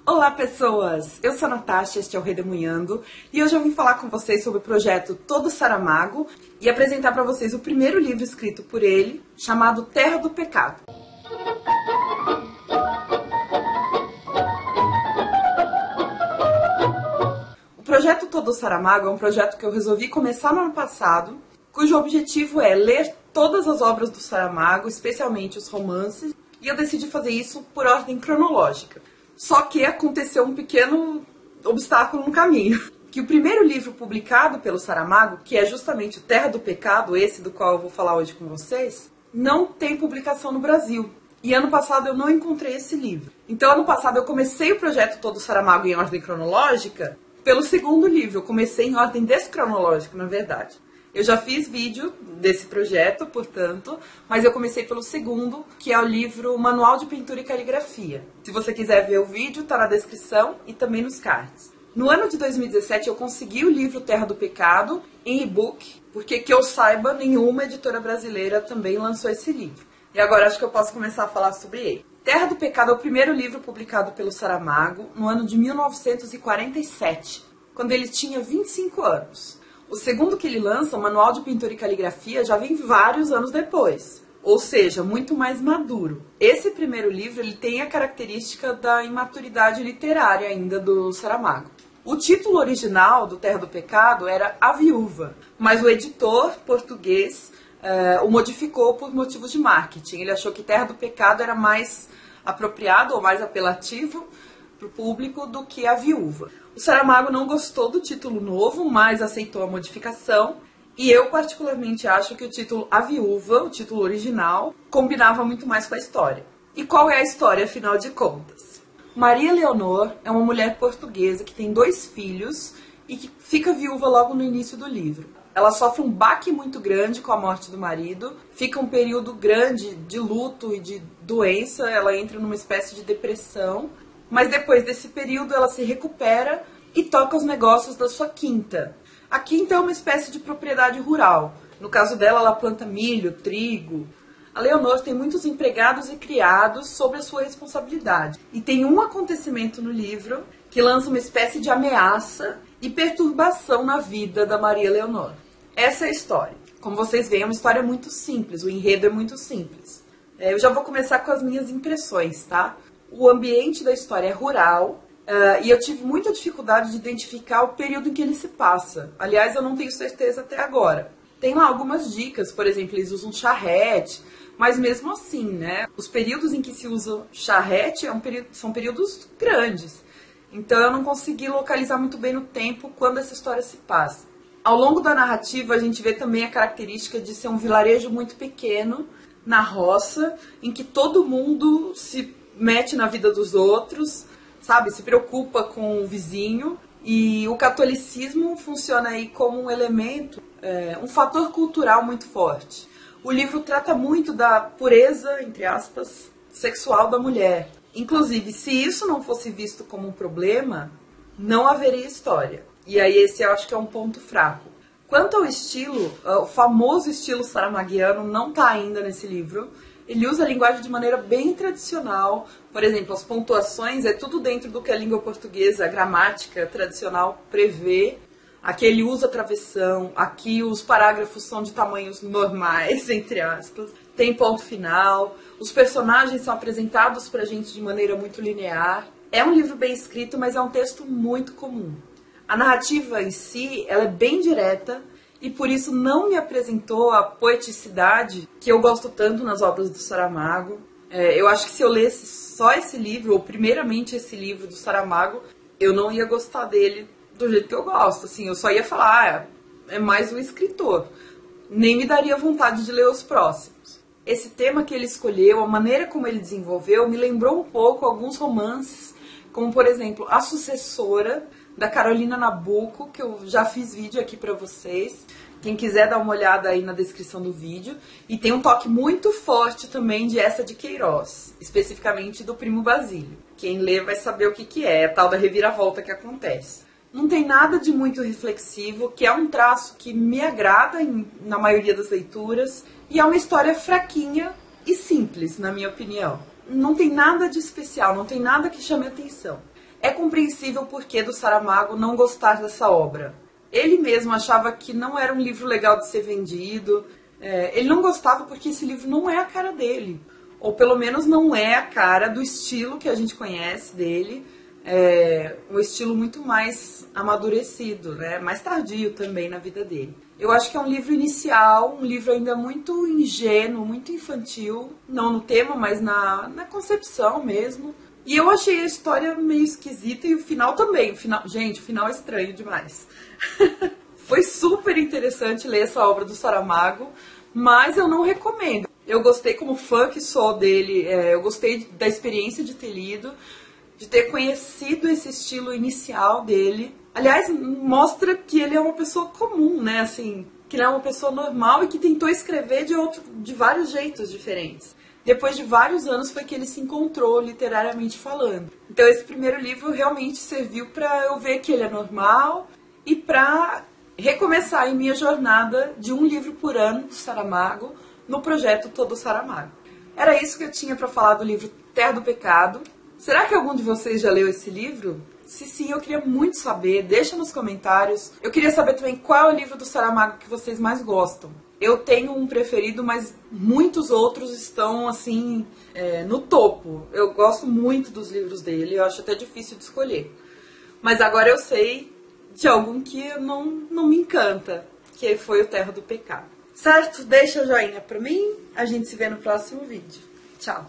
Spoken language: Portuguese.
Olá pessoas, eu sou a Natasha, este é o Redemoinhando e hoje eu vim falar com vocês sobre o projeto Todo Saramago e apresentar para vocês o primeiro livro escrito por ele, chamado Terra do Pecado. O projeto Todo Saramago é um projeto que eu resolvi começar no ano passado, cujo objetivo é ler todas as obras do Saramago, especialmente os romances, e eu decidi fazer isso por ordem cronológica. Só que aconteceu um pequeno obstáculo no caminho. Que o primeiro livro publicado pelo Saramago, que é justamente o Terra do Pecado, esse do qual eu vou falar hoje com vocês, não tem publicação no Brasil. E ano passado eu não encontrei esse livro. Então ano passado eu comecei o projeto Todo Saramago em ordem cronológica pelo segundo livro. Eu comecei em ordem descronológica, na verdade. Eu já fiz vídeo desse projeto, portanto, mas eu comecei pelo segundo, que é o livro Manual de Pintura e Caligrafia. Se você quiser ver o vídeo, tá na descrição e também nos cards. No ano de 2017 eu consegui o livro Terra do Pecado em e-book, porque que eu saiba, nenhuma editora brasileira também lançou esse livro. E agora acho que eu posso começar a falar sobre ele. Terra do Pecado é o primeiro livro publicado pelo Saramago no ano de 1947, quando ele tinha 25 anos. O segundo que ele lança, o Manual de Pintura e Caligrafia, já vem vários anos depois, ou seja, muito mais maduro. Esse primeiro livro ele tem a característica da imaturidade literária ainda do Saramago. O título original do Terra do Pecado era A Viúva, mas o editor português o modificou por motivos de marketing. Ele achou que Terra do Pecado era mais apropriado ou mais apelativo para o público do que A Viúva. O Saramago não gostou do título novo, mas aceitou a modificação. E eu particularmente acho que o título A Viúva, o título original, combinava muito mais com a história. E qual é a história, afinal de contas? Maria Leonor é uma mulher portuguesa que tem 2 filhos e que fica viúva logo no início do livro. Ela sofre um baque muito grande com a morte do marido, fica um período grande de luto e de doença, ela entra numa espécie de depressão. Mas depois desse período ela se recupera e toca os negócios da sua quinta. A quinta é uma espécie de propriedade rural. No caso dela, ela planta milho, trigo. A Leonor tem muitos empregados e criados sob a sua responsabilidade. E tem um acontecimento no livro que lança uma espécie de ameaça e perturbação na vida da Maria Leonor. Essa é a história. Como vocês veem, é uma história muito simples, o enredo é muito simples. Eu já vou começar com as minhas impressões, tá? O ambiente da história é rural e eu tive muita dificuldade de identificar o período em que ele se passa. Aliás, eu não tenho certeza até agora. Tem lá algumas dicas, por exemplo, eles usam charrete, mas mesmo assim, né? Os períodos em que se usa charrete são períodos grandes. Então eu não consegui localizar muito bem no tempo quando essa história se passa. Ao longo da narrativa, a gente vê também a característica de ser um vilarejo muito pequeno, na roça, em que todo mundo se mete na vida dos outros, sabe? Se preocupa com o vizinho. E o catolicismo funciona aí como um elemento, um fator cultural muito forte. O livro trata muito da pureza, entre aspas, sexual da mulher. Inclusive, se isso não fosse visto como um problema, não haveria história. E aí esse eu acho que é um ponto fraco. Quanto ao estilo, o famoso estilo saramaguiano não está ainda nesse livro. Ele usa a linguagem de maneira bem tradicional. Por exemplo, as pontuações é tudo dentro do que a língua portuguesa, a gramática tradicional prevê. Aqui ele usa travessão, aqui os parágrafos são de tamanhos normais, entre aspas. Tem ponto final, os personagens são apresentados pra gente de maneira muito linear. É um livro bem escrito, mas é um texto muito comum. A narrativa em si, ela é bem direta, e por isso não me apresentou a poeticidade que eu gosto tanto nas obras do Saramago. Eu acho que se eu lesse só esse livro, ou primeiramente esse livro do Saramago, eu não ia gostar dele do jeito que eu gosto. Assim, eu só ia falar, é mais um escritor. Nem me daria vontade de ler os próximos. Esse tema que ele escolheu, a maneira como ele desenvolveu, me lembrou um pouco alguns romances, como por exemplo, A Sucessora, da Carolina Nabuco, que eu já fiz vídeo aqui pra vocês. Quem quiser dar uma olhada aí na descrição do vídeo. E tem um toque muito forte também de Essa de Queiroz, especificamente do Primo Basílio. Quem lê vai saber o que é, a tal da reviravolta que acontece. Não tem nada de muito reflexivo, que é um traço que me agrada na maioria das leituras. E é uma história fraquinha e simples, na minha opinião. Não tem nada de especial, não tem nada que chame atenção. É compreensível o porquê do Saramago não gostar dessa obra. Ele mesmo achava que não era um livro legal de ser vendido. Ele não gostava porque esse livro não é a cara dele. Ou pelo menos não é a cara do estilo que a gente conhece dele. Um estilo muito mais amadurecido, né? Mais tardio também na vida dele. Eu acho que é um livro inicial, um livro ainda muito ingênuo, muito infantil. Não no tema, mas na concepção mesmo. E eu achei a história meio esquisita e o final também. Gente, o final é estranho demais. Foi super interessante ler essa obra do Saramago, mas eu não recomendo. Eu gostei como fã que sou dele, eu gostei da experiência de ter lido, de ter conhecido esse estilo inicial dele. Aliás, mostra que ele é uma pessoa comum, né? Assim, que ele é uma pessoa normal e que tentou escrever de vários jeitos diferentes. Depois de vários anos foi que ele se encontrou literariamente falando. Então esse primeiro livro realmente serviu para eu ver que ele é normal e para recomeçar em minha jornada de um livro por ano do Saramago no projeto Todo Saramago. Era isso que eu tinha para falar do livro Terra do Pecado. Será que algum de vocês já leu esse livro? Se sim, eu queria muito saber, deixa nos comentários. Eu queria saber também qual é o livro do Saramago que vocês mais gostam. Eu tenho um preferido, mas muitos outros estão, assim, no topo. Eu gosto muito dos livros dele, eu acho até difícil de escolher. Mas agora eu sei de algum que não me encanta, que foi o Terra do Pecado. Certo? Deixa o joinha pra mim, a gente se vê no próximo vídeo. Tchau!